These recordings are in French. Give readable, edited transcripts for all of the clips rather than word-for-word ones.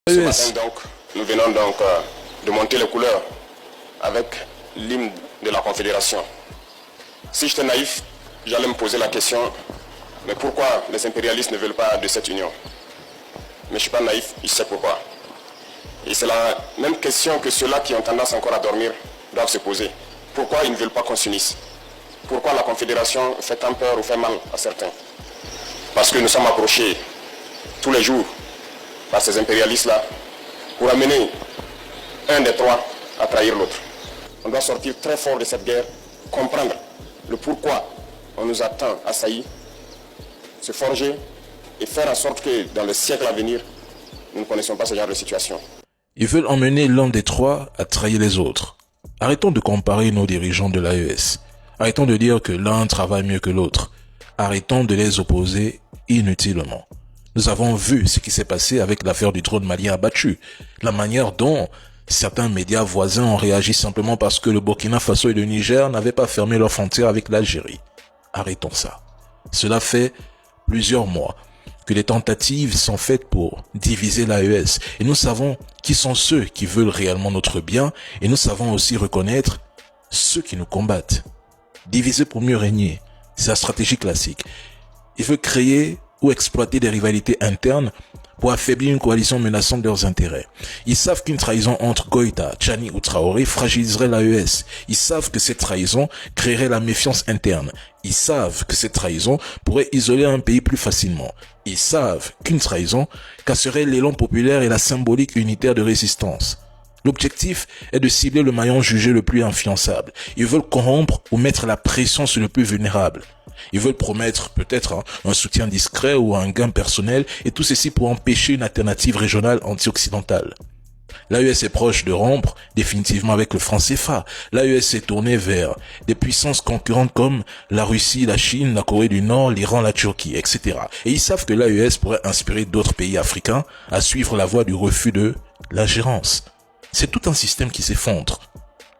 Ce matin donc, nous venons donc de monter les couleurs avec l'hymne de la Confédération. Si j'étais naïf, j'allais me poser la question, mais pourquoi les impérialistes ne veulent pas de cette union? Mais je ne suis pas naïf, je sais pourquoi. Et c'est la même question que ceux-là qui ont tendance encore à dormir doivent se poser. Pourquoi ils ne veulent pas qu'on s'unisse? Pourquoi la Confédération fait tant peur ou fait mal à certains? Parce que nous sommes approchés tous les jours par ces impérialistes-là pour amener un des trois à trahir l'autre. On doit sortir très fort de cette guerre, comprendre le pourquoi on nous a tant assaillis, se forger et faire en sorte que dans le siècle à venir, nous ne connaissons pas ce genre de situation. Ils veulent emmener l'un des trois à trahir les autres. Arrêtons de comparer nos dirigeants de l'AES. Arrêtons de dire que l'un travaille mieux que l'autre. Arrêtons de les opposer inutilement. Nous avons vu ce qui s'est passé avec l'affaire du drone malien abattu. La manière dont certains médias voisins ont réagi simplement parce que le Burkina Faso et le Niger n'avaient pas fermé leurs frontières avec l'Algérie. Arrêtons ça. Cela fait plusieurs mois que les tentatives sont faites pour diviser l'AES. Et nous savons qui sont ceux qui veulent réellement notre bien et nous savons aussi reconnaître ceux qui nous combattent. Diviser pour mieux régner, c'est la stratégie classique. Il veut créer ou exploiter des rivalités internes pour affaiblir une coalition menaçant leurs intérêts. Ils savent qu'une trahison entre Goïta, Tchani ou Traoré fragiliserait l'AES. Ils savent que cette trahison créerait la méfiance interne. Ils savent que cette trahison pourrait isoler un pays plus facilement. Ils savent qu'une trahison casserait l'élan populaire et la symbolique unitaire de résistance. L'objectif est de cibler le maillon jugé le plus infiançable. Ils veulent corrompre ou mettre la pression sur le plus vulnérable. Ils veulent promettre peut-être un soutien discret ou un gain personnel et tout ceci pour empêcher une alternative régionale anti-occidentale. L'AES est proche de rompre définitivement avec le franc CFA. L'AES s'est tournée vers des puissances concurrentes comme la Russie, la Chine, la Corée du Nord, l'Iran, la Turquie, etc. Et ils savent que l'AES pourrait inspirer d'autres pays africains à suivre la voie du refus de l'ingérence. C'est tout un système qui s'effondre.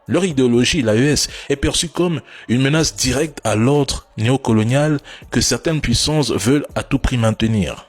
Leur idéologie, l'AES, est perçue comme une menace directe à l'ordre néocolonial que certaines puissances veulent à tout prix maintenir.